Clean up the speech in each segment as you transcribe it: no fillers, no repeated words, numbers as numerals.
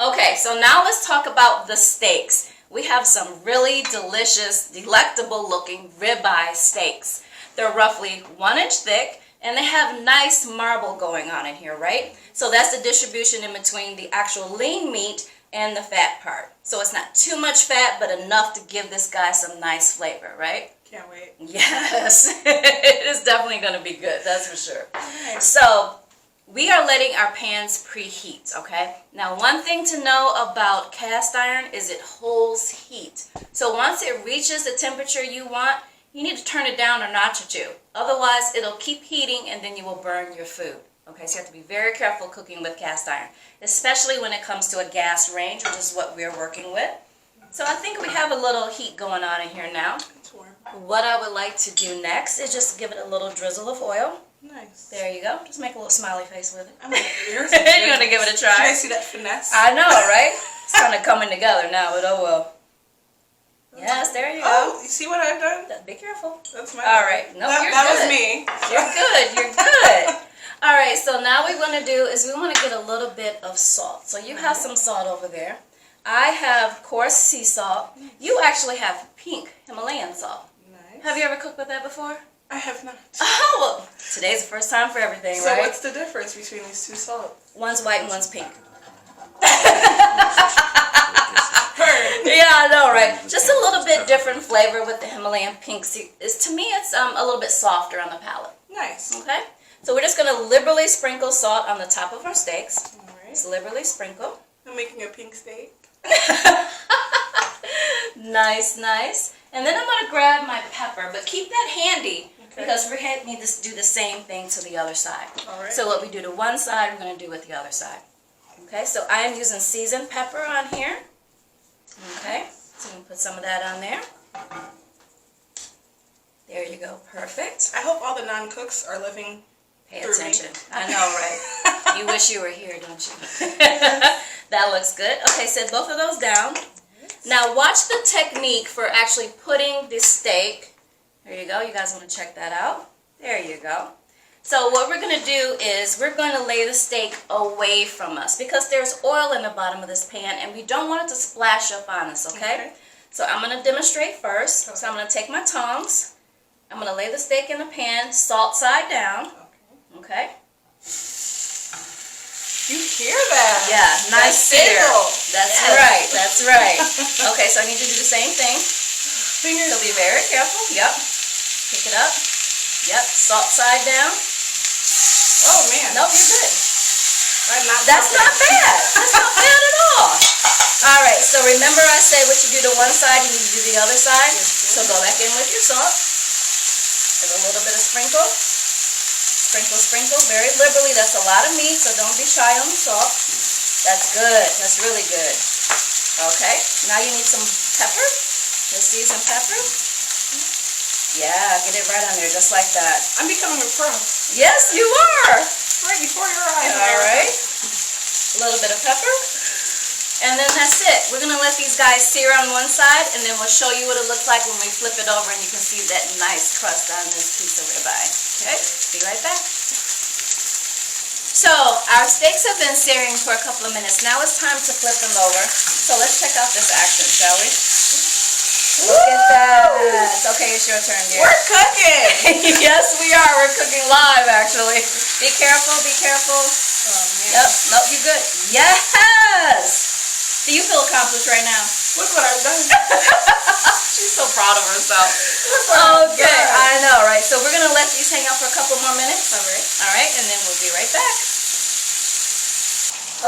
Okay, so now let's talk about the steaks. We have some really delicious, delectable looking ribeye steaks. They're roughly 1 inch thick and they have nice marble going on in here, right? So that's the distribution in between the actual lean meat and the fat part. So it's not too much fat, but enough to give this guy some nice flavor, right? Can't wait. Yes, it is definitely going to be good, that's for sure. Nice. So we are letting our pans preheat, okay? Now, one thing to know about cast iron is it holds heat. So once it reaches the temperature you want, you need to turn it down a notch or two. Otherwise, it'll keep heating and then you will burn your food. Okay, so you have to be very careful cooking with cast iron, especially when it comes to a gas range, which is what we're working with. So I think we have a little heat going on in here now. It's warm. What I would like to do next is just give it a little drizzle of oil. Nice. There you go. Just make a little smiley face with it. I'm like, you're going to give it a try. Can I see that finesse? I know, right? It's kind of coming together now, but oh well. Yes, there you go. Oh, you see what I've done? Be careful. That's my All right. No, you're that good. was me. You're good. You're good. All right, so now what we want to do is we want to get a little bit of salt. So you have some salt over there. I have coarse sea salt. You actually have pink Himalayan salt. Nice. Have you ever cooked with that before? I have not. Oh, well, today's the first time for everything, so right? So what's the difference between these two salts? One's white and one's pink. Yeah, I know, right? Just a little bit different flavor with the Himalayan pink. To me, it's a little bit softer on the palate. Nice. Okay. So we're just going to liberally sprinkle salt on the top of our steaks. All right. Just liberally sprinkle. I'm making a pink steak. Nice, nice. And then I'm going to grab my pepper, but keep that handy because we need to do the same thing to the other side. All right. So what we do to one side, we're going to do with the other side. Okay, so I am using seasoned pepper on here. Okay, so I'm going to put some of that on there. There you go, perfect. I hope all the non-cooks are living. Pay attention. I know, right? You wish you were here, don't you? That looks good. Okay, set both of those down. Now watch the technique for actually putting this steak. There you go. You guys want to check that out? There you go. So what we're going to do is we're going to lay the steak away from us because there's oil in the bottom of this pan and we don't want it to splash up on us, okay? So I'm going to demonstrate first. So I'm going to take my tongs. I'm going to lay the steak in the pan, salt side down. Okay. You hear that? Yeah, nice sear. That's right. That's right. Okay, so I need you to do the same thing. Fingers. So be very careful. Yep. Pick it up. Yep. Salt side down. Oh man. Nope, you're good. That's not bad. That's not bad at all. All right. So remember, I say what you do to one side, you need to do the other side. So go back in with your salt. Give a little bit of sprinkle. Sprinkle, sprinkle, very liberally. That's a lot of meat, so don't be shy on the salt. That's good. That's really good. Okay. Now you need some pepper. The seasoned pepper. Yeah, get it right on there, just like that. I'm becoming a pro. Yes, you are. Right before your eyes. All right. A little bit of pepper. And then that's it. We're going to let these guys sear on one side, and then we'll show you what it looks like when we flip it over, and you can see that nice crust on this piece of ribeye. Okay, be right back. So our steaks have been searing for a couple of minutes. Now it's time to flip them over. So let's check out this action, shall we? Look at that. Okay, it's your turn, dear. We're cooking. Yes, we are. We're cooking live, actually. Be careful, be careful. Oh, man. Yep, nope, you're good. Yes! Do you feel accomplished right now? Look what I've done. She's so proud of herself. Okay, I know, right? So we're going to let these hang out for a couple more minutes. All right, and then we'll be right back.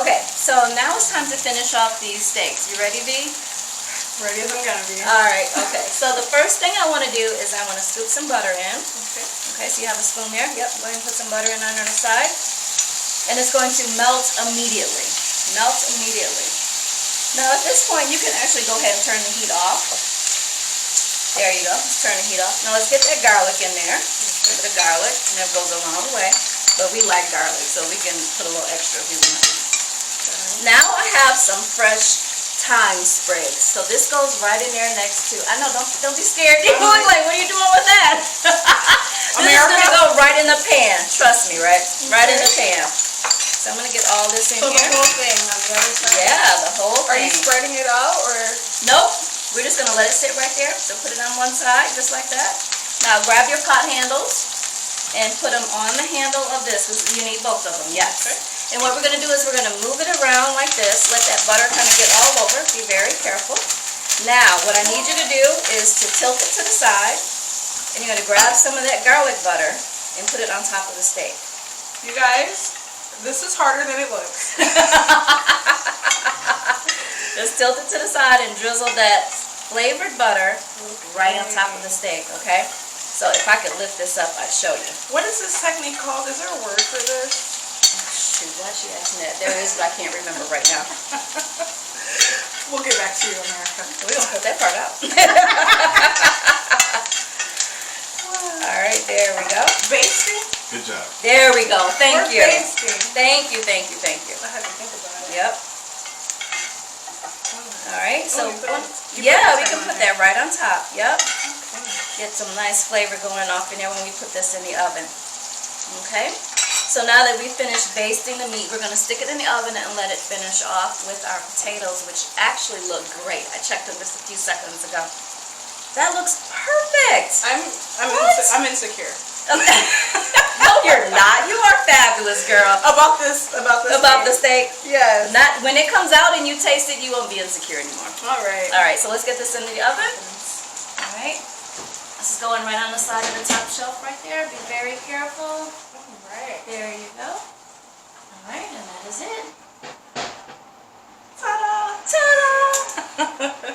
Okay, so now it's time to finish off these steaks. You ready, V? Ready as I'm going to be. All right, okay. So the first thing I want to do is I want to scoop some butter in. Okay. Okay, so you have a spoon there. Yep, go ahead and put some butter in on the side. And it's going to melt immediately. Melt immediately. Now at this point, you can actually go ahead and turn the heat off. There you go. Let's turn the heat off. Now let's get that garlic in there. A little bit of garlic, and that goes a long way. But we like garlic, so we can put a little extra if we want. Now I have some fresh thyme sprigs. So this goes right in there next to. I know, don't be scared. You look like, what are you doing with that? This is gonna go right in the pan. Trust me, right? Right in the pan. So I'm gonna get all this in So here. the whole thing on the other side? Yeah, the whole Are you thing. spreading it out or? Nope. We're just gonna let it sit right there. So put it on one side, just like that. Now grab your pot handles and put them on the handle of this, because you need both of them, yes. Okay. And what we're gonna do is we're gonna move it around like this, let that butter kind of get all over, be very careful. Now, what I need you to do is to tilt it to the side, and you're gonna grab some of that garlic butter and put it on top of the steak. You guys, this is harder than it looks. Just tilt it to the side and drizzle that flavored butter right on top of the steak, okay? So if I could lift this up, I'd show you. What is this technique called? Is there a word for this? Shoot, why she asking that? There is, but I can't remember right now. We'll get back to you, America. We're gonna cut that part out. All right, there we go. Basting? Good job. There we go. Thank Or you. basting? Thank you, thank you, thank you. I had to think about it. Yep. All right, so you put it- you yeah, put we this can on put there. that right on top. Yep. Okay. Get some nice flavor going off in there when we put this in the oven. Okay. So now that we've finished basting the meat, we're going to stick it in the oven and let it finish off with our potatoes, which actually look great. I checked them just a few seconds ago. That looks perfect. I'm insecure. Okay. No, you're not. You are fabulous, girl. About this About the steak. Yes. Not when it comes out and you taste it, you won't be insecure anymore. All right. All right, so let's get this in the oven. All right. This is going right on the side of the top shelf right there. Be very careful. All right. There you go. All right, and that is it. Ta-da! Ta-da!